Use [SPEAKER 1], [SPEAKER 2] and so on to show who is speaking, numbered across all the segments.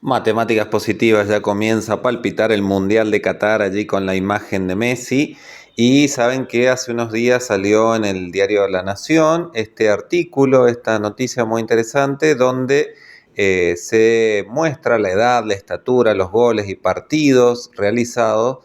[SPEAKER 1] Matemáticas positivas, ya comienza a palpitar el Mundial de Qatar allí con la imagen de Messi. Y saben que hace unos días salió en el diario La Nación este artículo, esta noticia muy interesante, donde se muestra la edad, la estatura, los goles y partidos realizados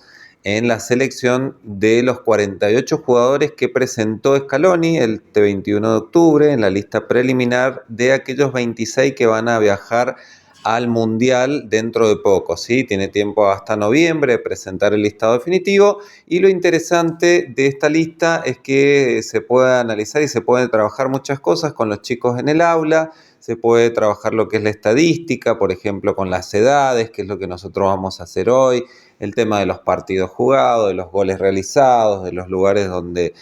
[SPEAKER 1] en la selección de los 48 jugadores que presentó Scaloni el 21 de octubre en la lista preliminar de aquellos 26 que van a viajar al Mundial dentro de poco, ¿sí? Tiene tiempo hasta noviembre de presentar el listado definitivo, y lo interesante de esta lista es que se puede analizar y se puede trabajar muchas cosas con los chicos en el aula. Se puede trabajar lo que es la estadística, por ejemplo, con las edades, que es lo que nosotros vamos a hacer hoy, el tema de los partidos jugados, de los goles realizados, de los lugares donde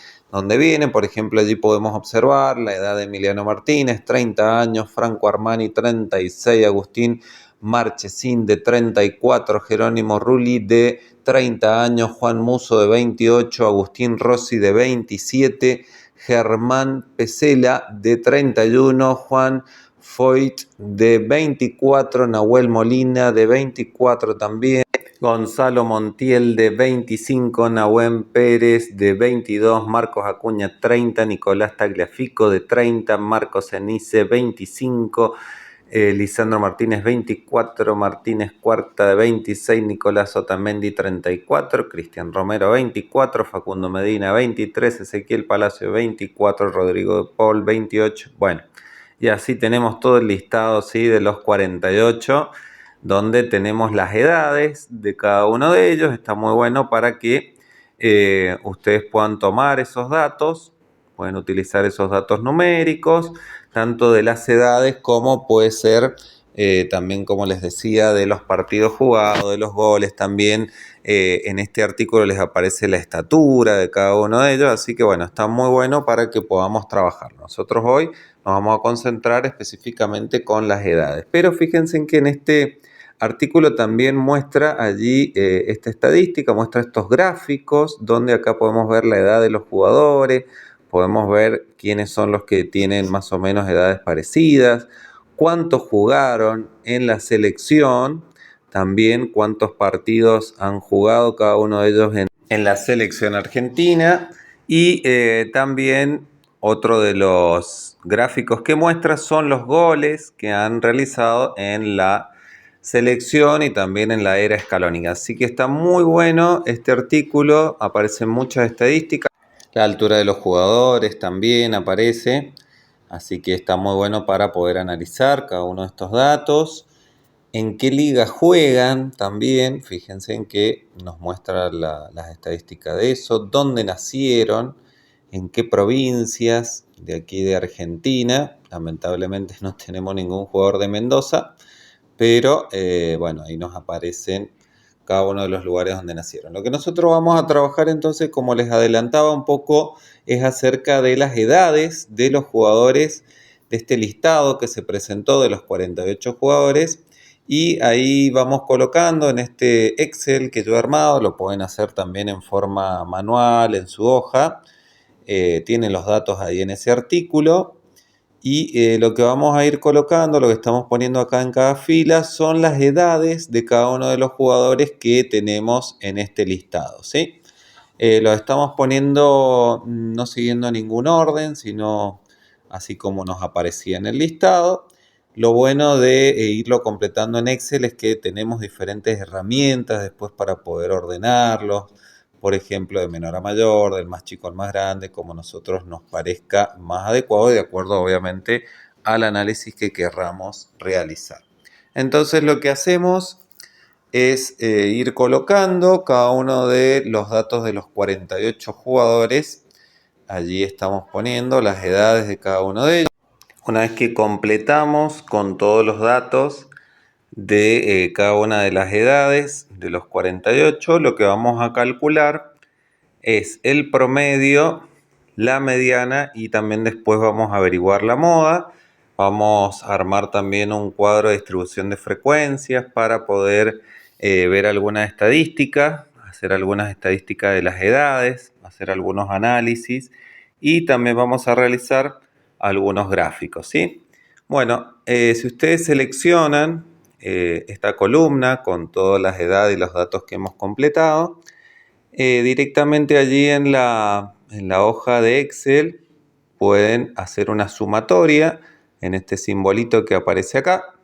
[SPEAKER 1] vienen. Por ejemplo, allí podemos observar la edad de Emiliano Martínez, 30 años, Franco Armani, 36, Agustín Marchesín, de 34, Jerónimo Rulli, de 30 años, Juan Musso, de 28, Agustín Rossi, de 27, Germán Pesela, de 31, Juan Foyt, de 24, Nahuel Molina, de 24 también, Gonzalo Montiel, de 25, Nahuen Pérez, de 22, Marcos Acuña, 30, Nicolás Tagliafico, de 30, Marcos Enice, 25, Lisandro Martínez, 24, Martínez Cuarta, de 26, Nicolás Otamendi, 34, Cristian Romero, 24, Facundo Medina, 23, Ezequiel Palacio, 24, Rodrigo de Paul, 28. Bueno, y así tenemos todo el listado, ¿sí?, de los 48, donde tenemos las edades de cada uno de ellos. Está muy bueno para que ustedes puedan tomar esos datos, pueden utilizar esos datos numéricos, tanto de las edades como puede ser también, como les decía, de los partidos jugados, de los goles también. En este artículo les aparece la estatura de cada uno de ellos, así que bueno, está muy bueno para que podamos trabajar. Nosotros hoy nos vamos a concentrar específicamente con las edades, pero fíjense en que en este artículo también muestra allí esta estadística, muestra estos gráficos, donde acá podemos ver la edad de los jugadores, podemos ver quiénes son los que tienen más o menos edades parecidas, cuántos jugaron en la selección, también cuántos partidos han jugado cada uno de ellos en la selección argentina. Y también otro de los gráficos que muestra son los goles que han realizado en la selección y también en la era escalónica. Así que está muy bueno este artículo, aparecen muchas estadísticas, la altura de los jugadores también aparece, así que está muy bueno para poder analizar cada uno de estos datos. En qué liga juegan también, fíjense en que nos muestra las estadísticas de eso, dónde nacieron, en qué provincias de aquí de Argentina. Lamentablemente no tenemos ningún jugador de Mendoza, pero bueno, ahí nos aparecen cada uno de los lugares donde nacieron. Lo que nosotros vamos a trabajar entonces, como les adelantaba un poco, es acerca de las edades de los jugadores de este listado que se presentó de los 48 jugadores. Y ahí vamos colocando en este Excel que yo he armado, lo pueden hacer también en forma manual en su hoja. Tienen los datos ahí en ese artículo. Y lo que vamos a ir colocando, lo que estamos poniendo acá en cada fila, son las edades de cada uno de los jugadores que tenemos en este listado, ¿sí? Los estamos poniendo no siguiendo ningún orden, sino así como nos aparecía en el listado. Lo bueno de irlo completando en Excel es que tenemos diferentes herramientas después para poder ordenarlos, por ejemplo, de menor a mayor, del más chico al más grande, como nosotros nos parezca más adecuado, y de acuerdo obviamente al análisis que querramos realizar. Entonces lo que hacemos es ir colocando cada uno de los datos de los 48 jugadores. Allí estamos poniendo las edades de cada uno de ellos. Una vez que completamos con todos los datos de cada una de las edades de los 48, lo que vamos a calcular es el promedio, la mediana, y también después vamos a averiguar la moda. Vamos a armar también un cuadro de distribución de frecuencias para poder ver algunas estadísticas, hacer algunas estadísticas de las edades, hacer algunos análisis, y también vamos a realizar algunos gráficos, ¿sí? Bueno, si ustedes seleccionan esta columna con todas las edades y los datos que hemos completado, directamente allí en la hoja de Excel pueden hacer una sumatoria en este simbolito que aparece acá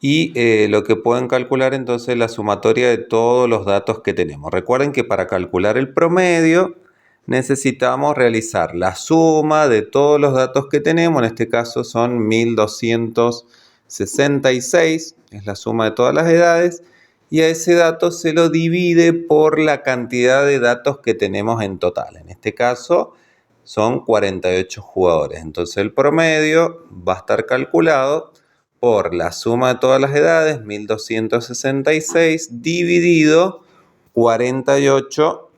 [SPEAKER 1] y lo que pueden calcular entonces es la sumatoria de todos los datos que tenemos. Recuerden que para calcular el promedio necesitamos realizar la suma de todos los datos que tenemos, en este caso son 1266, es la suma de todas las edades, y a ese dato se lo divide por la cantidad de datos que tenemos en total. En este caso son 48 jugadores, entonces el promedio va a estar calculado por la suma de todas las edades, 1266, dividido 48,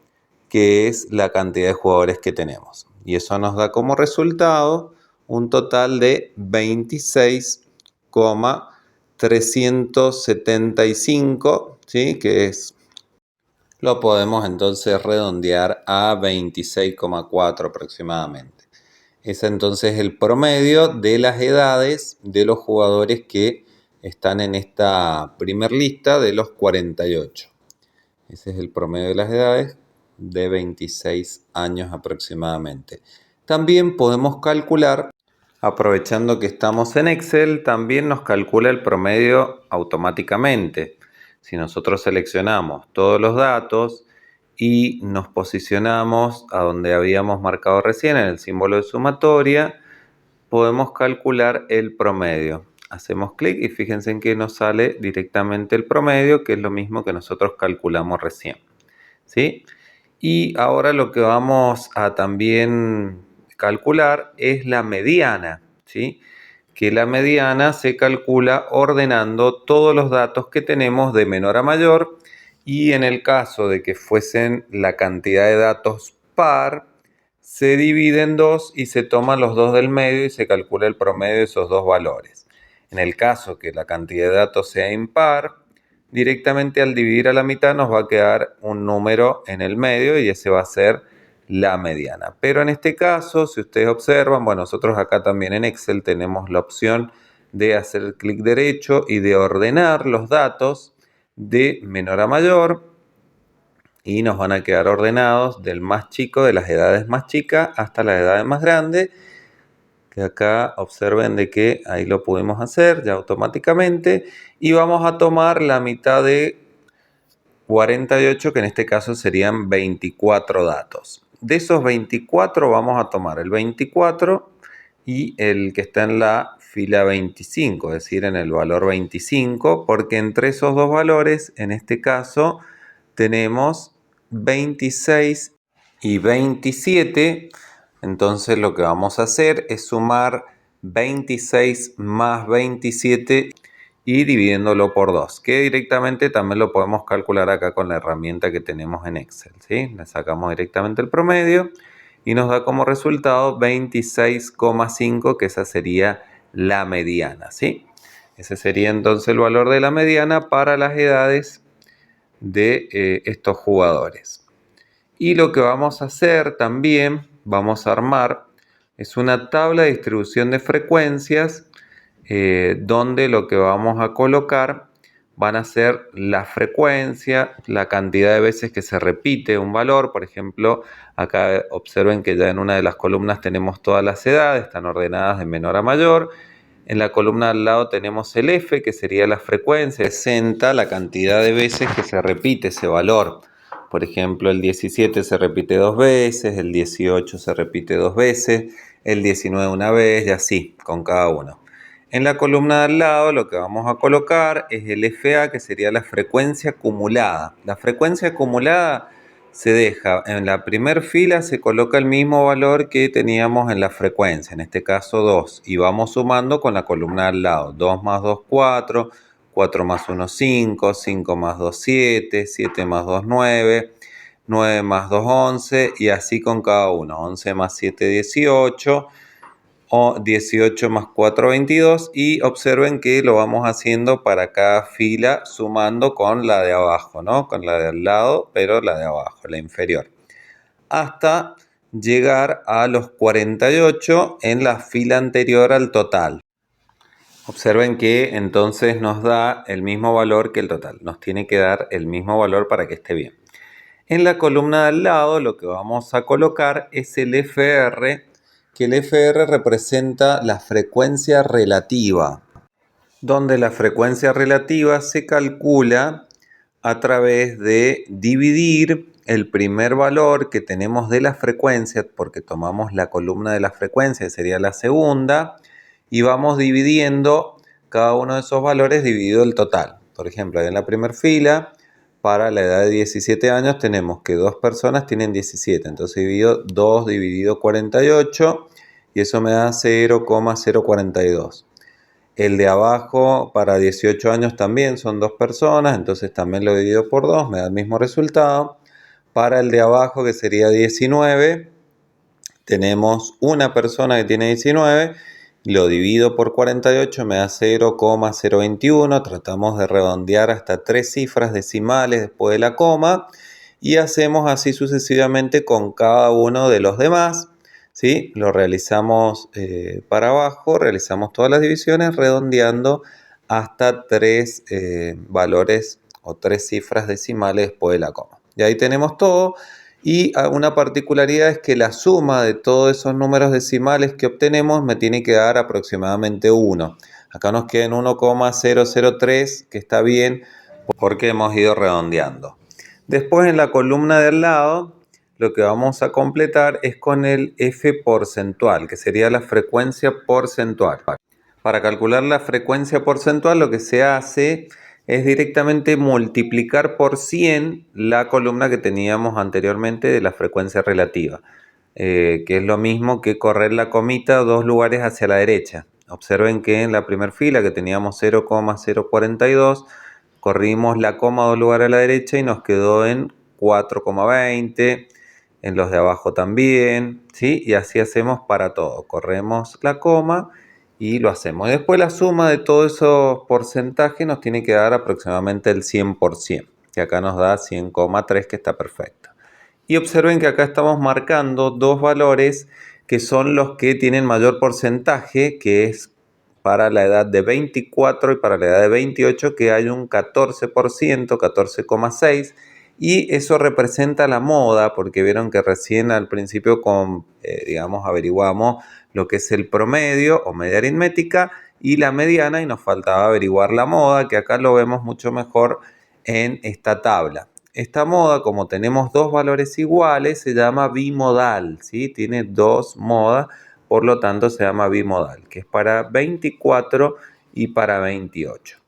[SPEAKER 1] que es la cantidad de jugadores que tenemos. Y eso nos da como resultado un total de 26,375, ¿sí? Que es, lo podemos entonces redondear a 26,4 aproximadamente. Es entonces el promedio de las edades de los jugadores que están en esta primer lista de los 48. Ese es el promedio de las edades de 26 años aproximadamente. También podemos calcular, aprovechando que estamos en Excel, también nos calcula el promedio automáticamente. Si nosotros seleccionamos todos los datos y nos posicionamos a donde habíamos marcado recién en el símbolo de sumatoria, podemos calcular el promedio. Hacemos clic y fíjense en que nos sale directamente el promedio, que es lo mismo que nosotros calculamos recién, ¿sí? Y ahora lo que vamos a también calcular es la mediana, ¿sí? Que la mediana se calcula ordenando todos los datos que tenemos de menor a mayor, y en el caso de que fuesen la cantidad de datos par, se divide en dos y se toman los dos del medio y se calcula el promedio de esos dos valores. En el caso que la cantidad de datos sea impar, directamente al dividir a la mitad nos va a quedar un número en el medio y ese va a ser la mediana. Pero en este caso, si ustedes observan, bueno, nosotros acá también en Excel tenemos la opción de hacer clic derecho y de ordenar los datos de menor a mayor, y nos van a quedar ordenados del más chico, de las edades más chicas hasta las edades más grandes, que acá observen de que ahí lo pudimos hacer ya automáticamente, y vamos a tomar la mitad de 48, que en este caso serían 24 datos. De esos 24 vamos a tomar el 24 y el que está en la fila 25, es decir, en el valor 25, porque entre esos dos valores, en este caso, tenemos 26 y 27. Entonces lo que vamos a hacer es sumar 26 más 27 y dividiéndolo por 2, que directamente también lo podemos calcular acá con la herramienta que tenemos en Excel, ¿sí? Le sacamos directamente el promedio y nos da como resultado 26,5, que esa sería la mediana, ¿sí? Ese sería entonces el valor de la mediana para las edades de estos jugadores. Y lo que vamos a hacer también, vamos a armar, es una tabla de distribución de frecuencias, donde lo que vamos a colocar van a ser la frecuencia, la cantidad de veces que se repite un valor. Por ejemplo, acá observen que ya en una de las columnas tenemos todas las edades, están ordenadas de menor a mayor. En la columna al lado tenemos el F, que sería la frecuencia, representa la cantidad de veces que se repite ese valor. Por ejemplo, el 17 se repite 2 veces, el 18 se repite 2 veces, el 19 una vez y así con cada uno. En la columna de al lado lo que vamos a colocar es el FA, que sería la frecuencia acumulada. La frecuencia acumulada se deja, en la primera fila se coloca el mismo valor que teníamos en la frecuencia, en este caso 2, y vamos sumando con la columna al lado. 2 más 2, 4, 4 más 1, 5, 5 más 2, 7, 7 más 2, 9, 9 más 2, 11, y así con cada uno. 11 más 7, 18, o 18 más 4, 22, y observen que lo vamos haciendo para cada fila sumando con la de abajo, ¿no? Con la de al lado, pero la de abajo, la inferior, hasta llegar a los 48 en la fila anterior al total. Observen que entonces nos da el mismo valor que el total. Nos tiene que dar el mismo valor para que esté bien. En la columna de al lado lo que vamos a colocar es el FR, que el FR representa la frecuencia relativa, donde la frecuencia relativa se calcula a través de dividir el primer valor que tenemos de la frecuencia, porque tomamos la columna de la frecuencia, que sería la segunda, y vamos dividiendo cada uno de esos valores dividido el total. Por ejemplo, en la primera fila, para la edad de 17 años, tenemos que 2 personas tienen 17. Entonces divido 2 dividido 48 y eso me da 0,042. El de abajo para 18 años también son 2 personas, entonces también lo divido por 2, me da el mismo resultado. Para el de abajo, que sería 19, tenemos una persona que tiene 19, lo divido por 48, me da 0,021. Tratamos de redondear hasta 3 cifras decimales después de la coma y hacemos así sucesivamente con cada uno de los demás. ¿Sí? Lo realizamos para abajo, realizamos todas las divisiones redondeando hasta 3 valores o 3 cifras decimales después de la coma. Y ahí tenemos todo. Y una particularidad es que la suma de todos esos números decimales que obtenemos me tiene que dar aproximadamente 1. Acá nos queda en 1,003, que está bien porque hemos ido redondeando. Después en la columna del lado, lo que vamos a completar es con el F porcentual, que sería la frecuencia porcentual. Para calcular la frecuencia porcentual, lo que se hace es directamente multiplicar por 100 la columna que teníamos anteriormente de la frecuencia relativa, que es lo mismo que correr la comita 2 lugares hacia la derecha. Observen que en la primera fila, que teníamos 0,042, corrimos la coma 2 lugares a la derecha y nos quedó en 4,20. En los de abajo también, ¿sí? Y así hacemos para todo. Corremos la coma y lo hacemos. Después la suma de todos esos porcentajes nos tiene que dar aproximadamente el 100%, que acá nos da 100,3, que está perfecto. Y observen que acá estamos marcando dos valores que son los que tienen mayor porcentaje, que es para la edad de 24 y para la edad de 28, que hay un 14%, 14,6%. Y eso representa la moda, porque vieron que recién al principio averiguamos lo que es el promedio o media aritmética y la mediana, y nos faltaba averiguar la moda, que acá lo vemos mucho mejor en esta tabla. Esta moda, como tenemos dos valores iguales, se llama bimodal, ¿sí? Tiene dos modas, por lo tanto se llama bimodal, que es para 24 y para 28.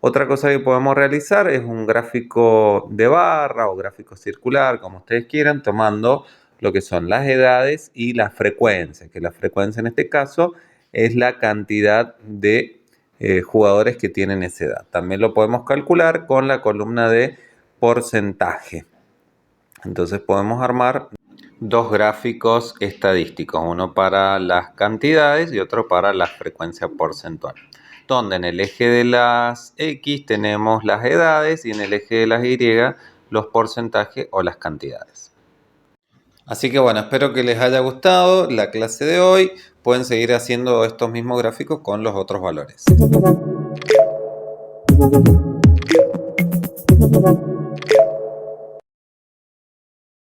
[SPEAKER 1] Otra cosa que podemos realizar es un gráfico de barra o gráfico circular, como ustedes quieran, tomando lo que son las edades y la frecuencia, que la frecuencia en este caso es la cantidad de jugadores que tienen esa edad. También lo podemos calcular con la columna de porcentaje. Entonces podemos armar dos gráficos estadísticos, uno para las cantidades y otro para la frecuencia porcentual, donde en el eje de las X tenemos las edades y en el eje de las Y los porcentajes o las cantidades. Así que bueno, espero que les haya gustado la clase de hoy. Pueden seguir haciendo estos mismos gráficos con los otros valores.